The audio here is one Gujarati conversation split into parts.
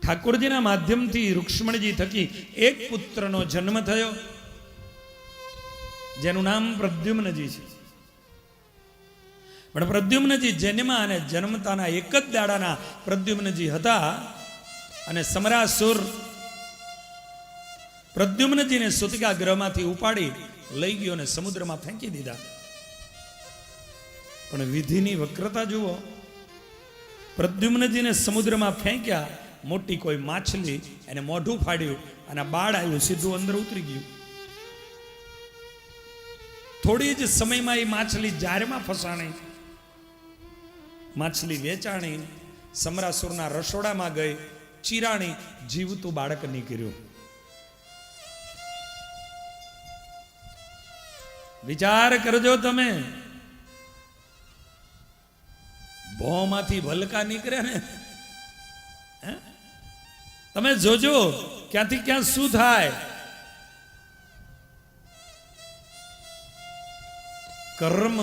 ઠાકોરજીના માધ્યમથી રૂક્ષ્મણીજી થકી એક પુત્રનો જન્મ થયો, જેનું નામ પ્રદ્યુમ્નજી છે. પણ પ્રદ્યુમ્નજી જન્મા અને જન્મતાના એક જ દાડાના પ્રદ્યુમ્નજી હતા અને સમરાસુર પ્રદ્યુમ્નજીને સુતિકા ગ્રહમાંથી ઉપાડી લઈ ગયો અને સમુદ્રમાં ફેંકી દીધા. પણ વિધિની વક્રતા જુઓ, પ્રદ્યુમ્નજીને સમુદ્રમાં ફેંક્યા, મોટી કોઈ માછલી એને મોઢું ફાડ્યું અને બાળ આવ્યું, સીધું અંદર ઉતરી ગયું. થોડી જ સમયમાં એ માછલી જારમાં ફસાણી, માછલી વેચાણી, સમરાસુરના રસોડામાં ગઈ, ચીરાણી, જીવતું બાળક નીકળ્યું. વિચાર કરજો તમે, ભોમાંથી ભલકા નીકળે ને, તમે જોજો ક્યાંથી ક્યાં શું થાય. કર્મ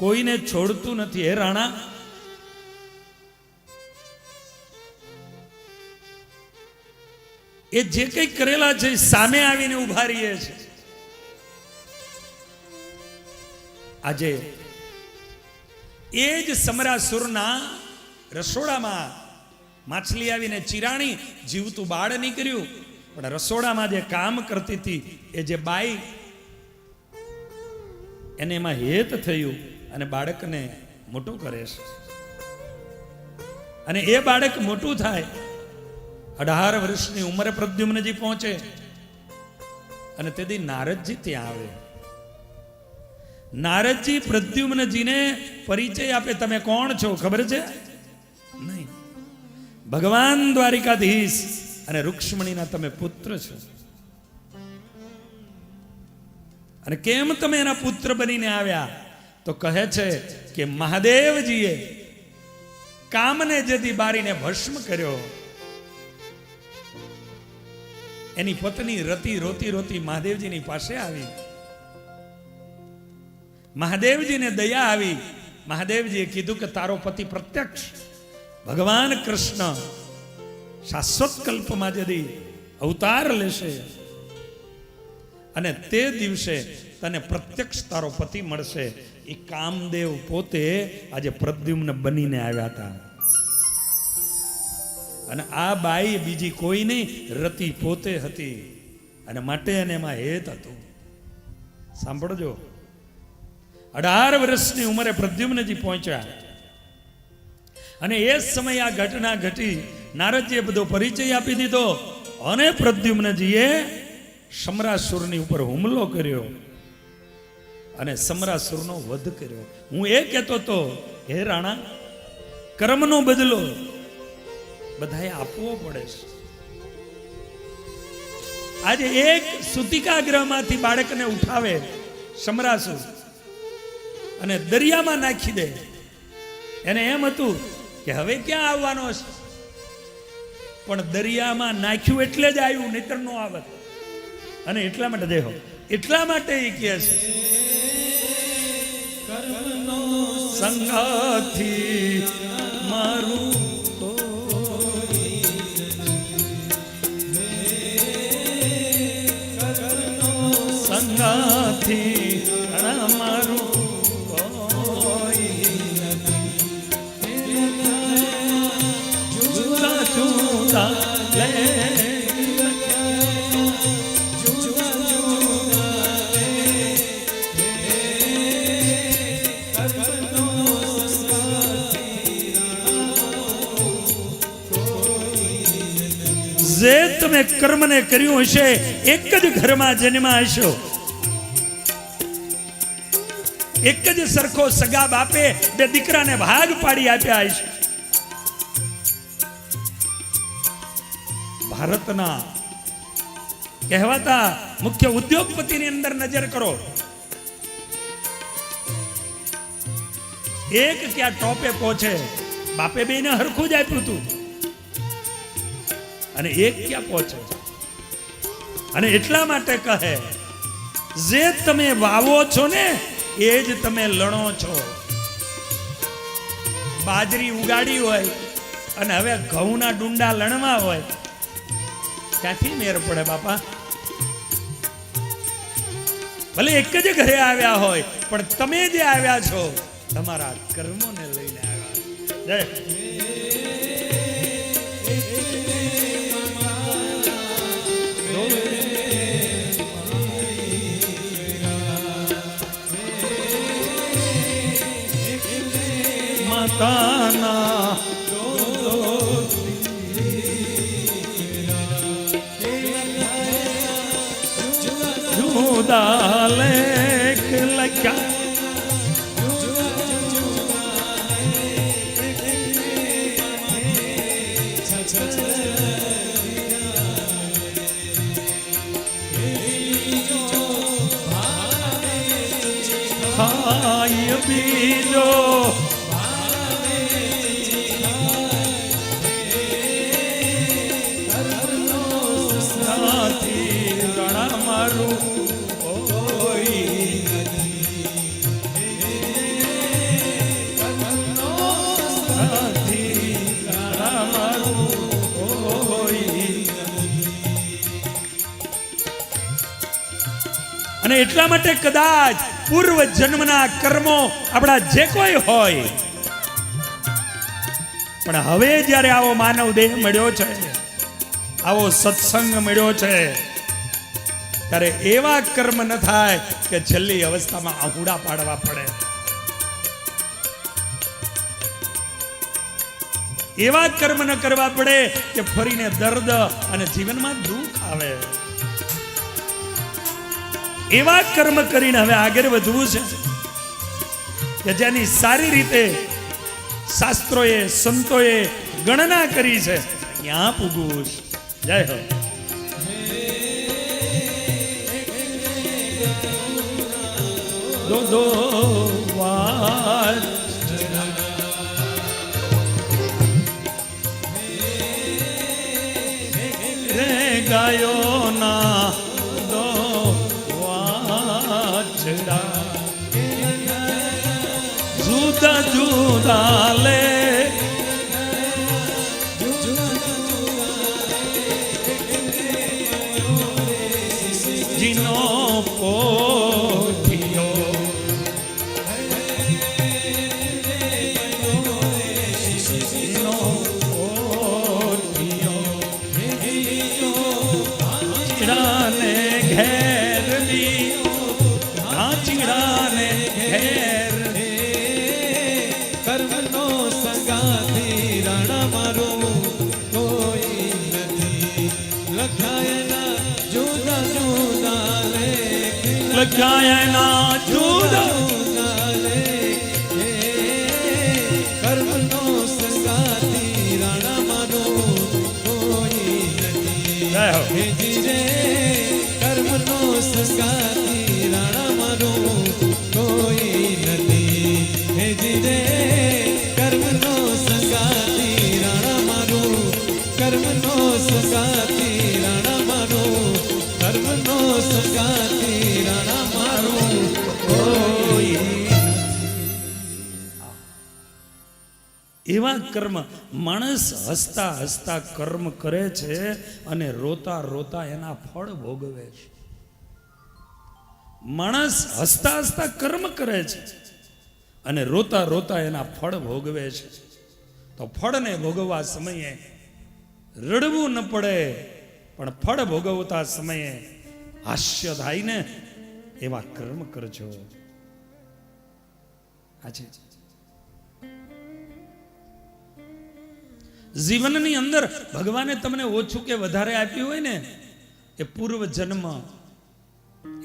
કોઈને છોડતું નથી. હે રાણા, એ જે કંઈ કરેલા છે સામે આવીને ઉભા રહીએ છે. આજે એ જ સમરાસુરના રસોડામાં માછલી આવીને ચીરાણી, જીવતું બાળ નીકળ્યું. પણ રસોડામાં જે કામ કરતી હતી એ જે બાઈ, એને એમાં હેત થયું અને બાળકને મોટું કરે છે. અને એ બાળક મોટું થાય, 18 વર્ષની ઉંમરે પ્રદ્યુમ્નજી પહોંચે અને તેથી નારદજી ત્યાં આવે. નારદજી પ્રદ્યુમ્નજીને પરિચય આપે. તમે કોણ છો ખબર છે? નહીં. ભગવાન દ્વારિકાધીશ અને રૂક્ષ્મણીના તમે પુત્ર છો. અને કેમ તમે એના પુત્ર બનીને આવ્યા? તો કહે છે કે મહાદેવજીએ કામને જેથી બારીને ભસ્મ કર્યો, એની પત્ની રતિ રોતી રોતી મહાદેવજીની પાસે આવી. મહાદેવજીને દયા આવી. મહાદેવજીએ કીધું કે તારો પતિ પ્રત્યક્ષ ભગવાન કૃષ્ણ શાશ્વત કલ્પમાં જદી અવતાર લેશે અને તે દિવસે તને પ્રત્યક્ષ તારો પતિ મળશે. એ કામદેવ પોતે આજે પ્રદ્યુમ્ન બનીને આવ્યા હતા. અને આ બાઈ બીજી કોઈ નહીં, રતિ પોતે હતી. અને માટે એને એમાં હેત હતું. સાંભળજો, 18 વર્ષની ઉંમરે પ્રદ્યુમ્નજી પહોંચ્યા અને એ સમયે આ ઘટના ઘટી. નારદજીએ બધો પરિચય આપી દીધો અને પ્રદ્યુમ્નજીએ સમરાસુરની ઉપર હુમલો કર્યો અને સમરાસુરનો વધ કર્યો. હું એ કહેતો તો, હે રાણા, કર્મનો બદલો બધાએ આપવો પડે છે. આજે એક સુતિકા ગ્રહમાંથી બાળકને ઉઠાવે સમરાસુર અને દરિયામાં નાખી દે. એને એમ હતું કે હવે ક્યાં આવવાનો છે, પણ દરિયામાં નાખ્યું એટલે જ આવ્યું, નહીતર નો આવત. અને એટલા માટે દેખો, એટલા માટે એ કહે છે કર્મનો સંગાથી મારું સંગાથી મારું જુદા જુદા લે જે તમે કર્મને કર્યું હશે, એક જ ઘરમાં જન્મા હશો, એક જ સરખો સગા બાપે બે દીકરાને ભાગ પાડી આપ્યા હશે. ભારતના કહેવાતા મુખ્ય ઉદ્યોગપતિની અંદર નજર કરો, એક ક્યાં ટોપે પહોંચે, બાપે બેને હરખું જ આપ્યું હતું, અને એક ક્યાં પહોંચે. અને એટલા માટે કહે, જે તમે વાવો છો ને એ જ તમે લણો છો. બાજરી ઉગાડી હોય અને હવે ઘઉંના ડુંડા લણવા હોય, ક્યાંથી મેર પડે બાપા? ભલે એક જ ઘરે આવ્યા હોય, પણ તમે જે આવ્યા છો તમારા કર્મોને લઈને આવ્યા. માતાના જુદા લેખ લખ્યા, ખાય બીજો અને એટલા માટે કદાચ પૂર્વ જન્મના કર્મો આપણા જે કોઈ હોય, પણ હવે જ્યારે આવો માનવ દેહ મળ્યો છે, આવો સત્સંગ મળ્યો છે, ત્યારે એવા કર્મ ન થાય કે છેલ્લી અવસ્થામાં આહુડા પાડવા પડે. એવા કર્મ ન કરવા પડે કે ફરીને દર્દ અને જીવનમાં દુઃખ આવે. એવા કર્મ કરીને હવે આગળ વધવું છે કે જેની સારી રીતે શાસ્ત્રોએ સંતોએ ગણના કરી છે, ત્યાં પૂગવું. જય હો. દો વાર રે ગાયો ના દો જુદા જુદા લે જીનો પોઠિયો જીનો પોઠિયો ચીડાને ઘેર ચીડાને ઘેર કર્મનો સંગાથી રણ મારો કોઈ નથી. લખાયેલા જુદા જુદા લેખ, લખાયેલા જુદા જુદા લેખ, કર્મનો સંગાથી રણ મારો કોઈ નથી. હેજી રે કર્મનો સંગાથી રણ મારો કોઈ નથી. હેજી રે કર્મનો સંગાથી રણ મારો, કર્મનો સંગાથી રણ મારો, કર્મનો સંગાથી રણ મારો કોઈ. એવા કર્મ માણસ હસતા હસતા કર્મ કરે છે અને રોતા રોતા એના ફળ ભોગવે છે. માણસ હસતા હસતા કર્મ કરે છે અને રોતા રોતા એના ફળ ભોગવે છે. તો ફળને ભોગવવા સમયે રડવું ન પડે, પણ ફળ ભોગવતા સમયે હાસ્ય થાય ને એવા કર્મ કરજો. આજે જીવનની અંદર ભગવાને તમને ઓછું કે વધારે આપ્યું હોય ને, એ પૂર્વ જન્મ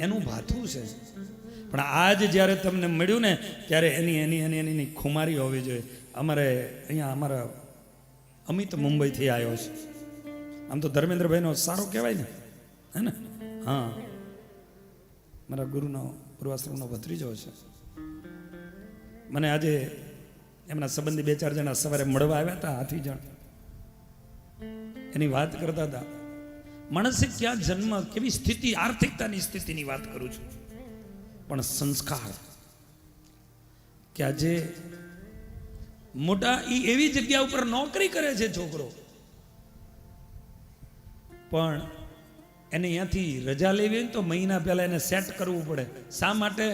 એનું ભાથું છે. પણ આજ જ્યારે તમને મળ્યું ને ત્યારે એની ખુમારી હોવી જોઈએ. અમારે અહીંયા અમારા અમિત મુંબઈથી આવ્યો છે. આમ તો ધર્મેન્દ્રભાઈનો સારો કહેવાય ને, હે ને? હા, મારા ગુરુનો પૂર્વાશ્રમનો ભત્રીજો છે. મને આજે એમના સંબંધી 2-4 જણા સવારે મળવા આવ્યા હતા, હાથી જણ. એની વાત કરતા હતા. માણસે ક્યાં જન્મ, કેવી સ્થિતિ, આર્થિકતાની સ્થિતિની વાત કરું છું, પણ સંસ્કાર કે આજે મોટા એવી જગ્યા ઉપર નોકરી કરે છે છોકરો, પણ એને અહીંયાથી રજા લેવી હોય ને તો મહિના પહેલા એને સેટ કરવું પડે. શા માટે?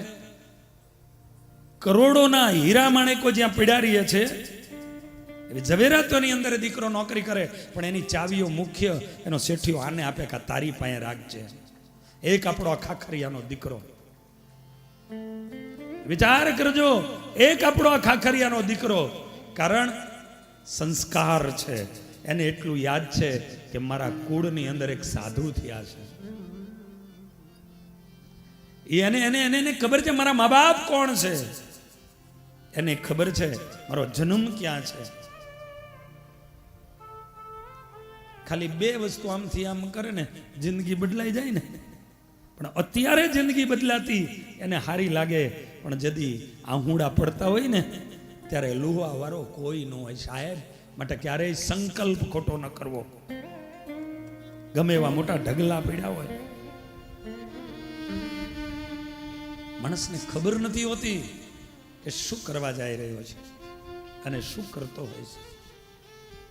કરોડોના હીરા માણેકો જ્યાં પીડા રહે છે, ઝવેરાતોની અંદર દીકરો નોકરી કરે, પણ એની ચાવીઓ મુખ્ય એનો શેઠિયો આને આપે કે તારી પાસે રાખજે. એક આપણો ખાખરિયાનો દીકરો, વિચાર કરજો, એક આપણો ખાખરિયાનો દીકરો. કારણ સંસ્કાર છે. એને એટલું યાદ છે કે મારા કુળની અંદર એક સાધુ થયા છે. એને ખબર છે મારા મા બાપ કોણ છે, એને ખબર છે મારો જન્મ ક્યાં છે. ખાલી બે વસ્તુ આમથી આમ કરે ને જિંદગી બદલાઈ જાય ને. પણ અત્યારે જિંદગી બદલાતી એને હારી લાગે, પણ જદી આહુડા પડતા હોય ને ત્યારે લુહવા વાળો કોઈ ન હોય સાહેબ. માટે ક્યારેય સંકલ્પ ખોટો ન કરવો. ગમે એવા મોટા ઢગલા પીડ્યા હોય, માણસને ખબર નથી હોતી કે શું કરવા જઈ રહ્યો છે અને શું કરતો હોય છે.